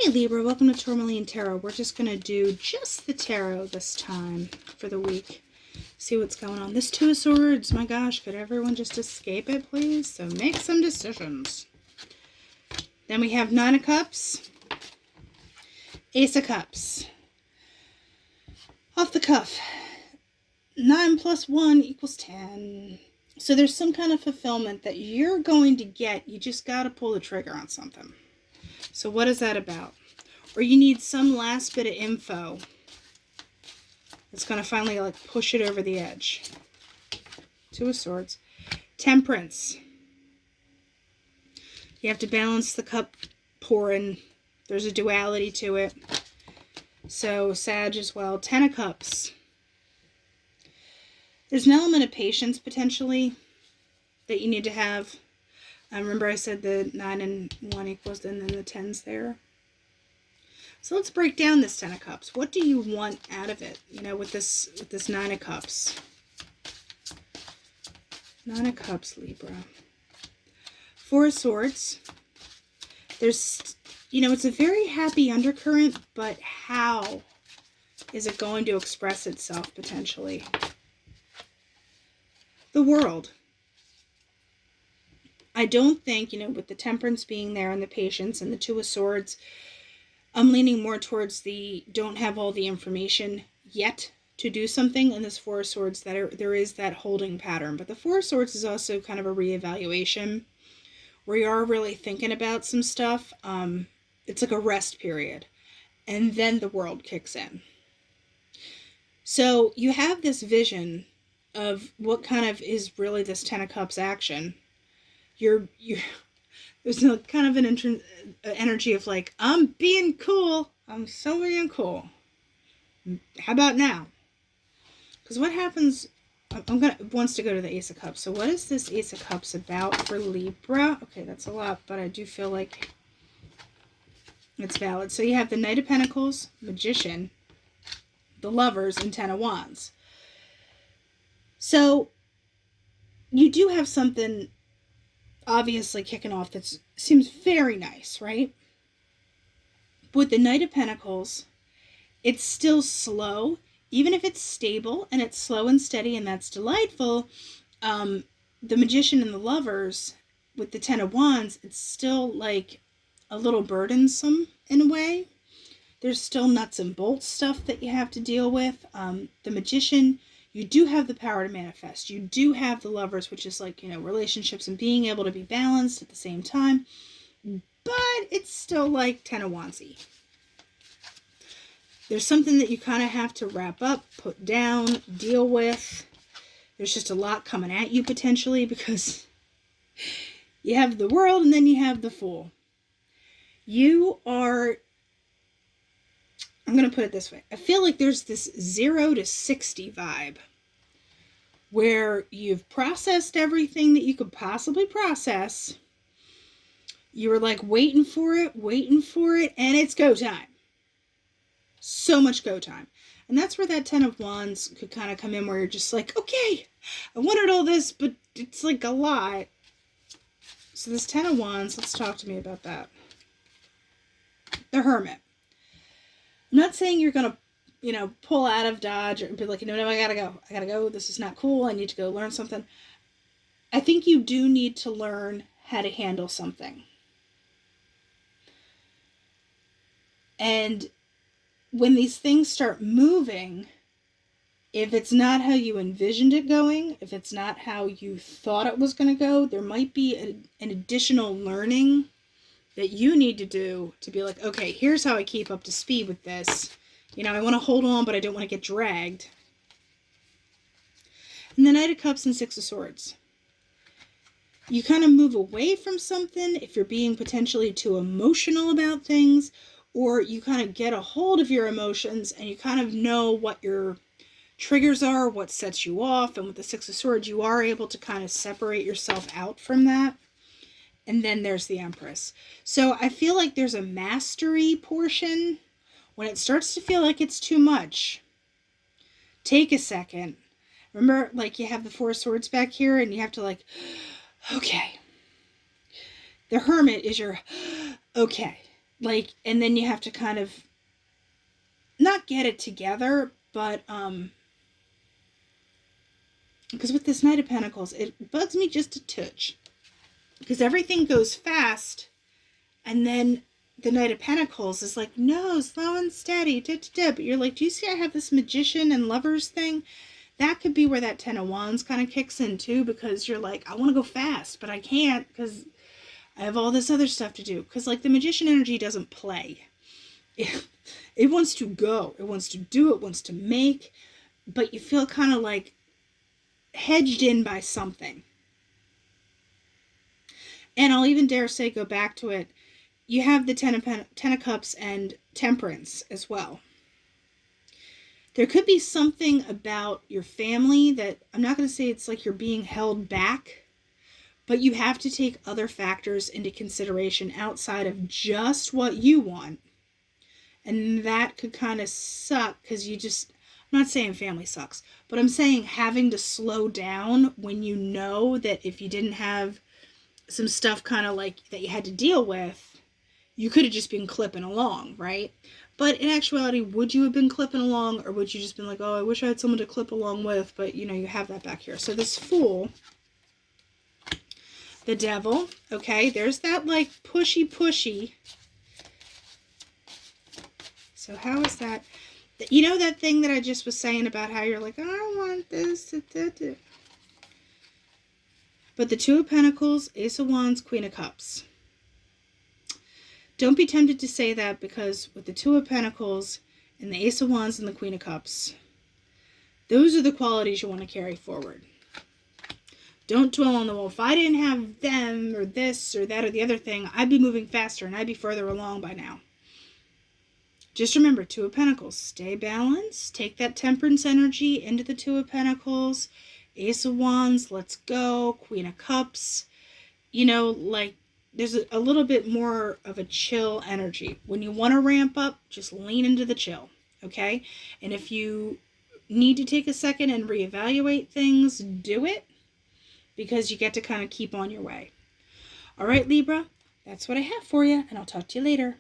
Hey Libra, welcome to Tourmaline Tarot. We're just going to do just the tarot this time for the week. See what's going on. This Two of Swords, my gosh, could everyone just escape it, please? So make some decisions. Then we have Nine of Cups, Ace of Cups. Off the cuff, 9 plus 1 equals 10. So there's some kind of fulfillment that you're going to get. You just got to pull the trigger on something. So what is that about? Or you need some last bit of info that's going to finally like push it over the edge. Two of Swords. Temperance. You have to balance the cup pouring. There's a duality to it. So Sag as well. 10 of Cups. There's an element of patience potentially that you need to have. Remember I said the 9 and 1 equals, and then the 10's there. So let's break down this 10 of Cups. What do you want out of it? You know, with this 9 of Cups. 9 of Cups, Libra. 4 of Swords. There's, you know, it's a very happy undercurrent, but how is it going to express itself potentially? The World. I don't think, you know, with the Temperance being there and the patience and the Two of Swords, I'm leaning more towards the don't have all the information yet to do something. And this Four of Swords, there is that holding pattern. But the Four of Swords is also kind of a reevaluation where you are really thinking about some stuff. It's like a rest period. And then the World kicks in. So you have this vision of what kind of is really this 10 of Cups action. There's a kind of an energy of like, I'm being cool. I'm so being cool. How about now? Because what happens, wants to go to the Ace of Cups. So what is this Ace of Cups about for Libra? Okay, that's a lot, but I do feel like it's valid. So you have the Knight of Pentacles, Magician, the Lovers, and 10 of Wands. So you do have something obviously kicking off that seems very nice, right? But with the Knight of Pentacles, it's still slow. Even if it's stable and it's slow and steady and that's delightful, the Magician and the Lovers with the 10 of Wands, it's still like a little burdensome in a way. There's still nuts and bolts stuff that you have to deal with. The Magician, you do have the power to manifest. You do have the Lovers, which is like, you know, relationships and being able to be balanced at the same time. But it's still like 10 of Wands-y. There's something that you kind of have to wrap up, put down, deal with. There's just a lot coming at you potentially because you have the World and then you have the Fool. You are, I'm going to put it this way. I feel like there's this 0 to 60 vibe where you've processed everything that you could possibly process. You were like waiting for it, and it's go time. So much go time. And that's where that 10 of Wands could kind of come in, where you're just like, okay, I wanted all this, but it's like a lot. So this 10 of Wands, let's talk to me about that. The Hermit. I'm not saying you're going to, you know, pull out of Dodge or be like, no, I gotta go. This is not cool. I need to go learn something. I think you do need to learn how to handle something. And when these things start moving, if it's not how you envisioned it going, if it's not how you thought it was going to go, there might be an additional learning that you need to do to be like, okay, here's how I keep up to speed with this. You know, I want to hold on, but I don't want to get dragged. And the Knight of Cups and Six of Swords. You kind of move away from something if you're being potentially too emotional about things, or you kind of get a hold of your emotions and you kind of know what your triggers are, what sets you off. And with the Six of Swords, you are able to kind of separate yourself out from that. And then there's the Empress. So I feel like there's a mastery portion. When it starts to feel like it's too much, take a second. Remember, like you have the Four of Swords back here and you have to like, okay. The Hermit is your, okay. like, and then you have to kind of not get it together, but because with this Knight of Pentacles, it bugs me just a touch, because everything goes fast, and then the Knight of Pentacles is like, no, slow and steady, but you're like, do you see I have this Magician and Lovers thing? That could be where that Ten of Wands kind of kicks in too, because you're like, I want to go fast, but I can't because I have all this other stuff to do. Because like the Magician energy doesn't play. It wants to go. It wants to do. It wants to make. But you feel kind of like hedged in by something. And I'll even dare say, go back to it, you have the Ten of Cups and Temperance as well. There could be something about your family that, I'm not going to say it's like you're being held back, but you have to take other factors into consideration outside of just what you want. And that could kind of suck because you just, I'm not saying family sucks, but I'm saying having to slow down when you know that if you didn't have some stuff kind of like that you had to deal with, you could have just been clipping along, right? But in actuality, would you have been clipping along, or would you just been like, oh, I wish I had someone to clip along with, but you know, you have that back here. So this Fool, the Devil, okay, there's that like pushy. So how is that? You know that thing that I just was saying about how you're like, I want this. But the Two of Pentacles, Ace of Wands, Queen of Cups. Don't be tempted to say that, because with the Two of Pentacles and the Ace of Wands and the Queen of Cups, those are the qualities you want to carry forward. Don't dwell on the, well, if I didn't have them or this or that or the other thing, I'd be moving faster and I'd be further along by now. Just remember, Two of Pentacles, stay balanced. Take that Temperance energy into the Two of Pentacles. Ace of Wands, let's go. Queen of Cups, you know, like, there's a little bit more of a chill energy. When you want to ramp up, just lean into the chill, okay? And if you need to take a second and reevaluate things, do it, because you get to kind of keep on your way. All right, Libra, that's what I have for you, and I'll talk to you later.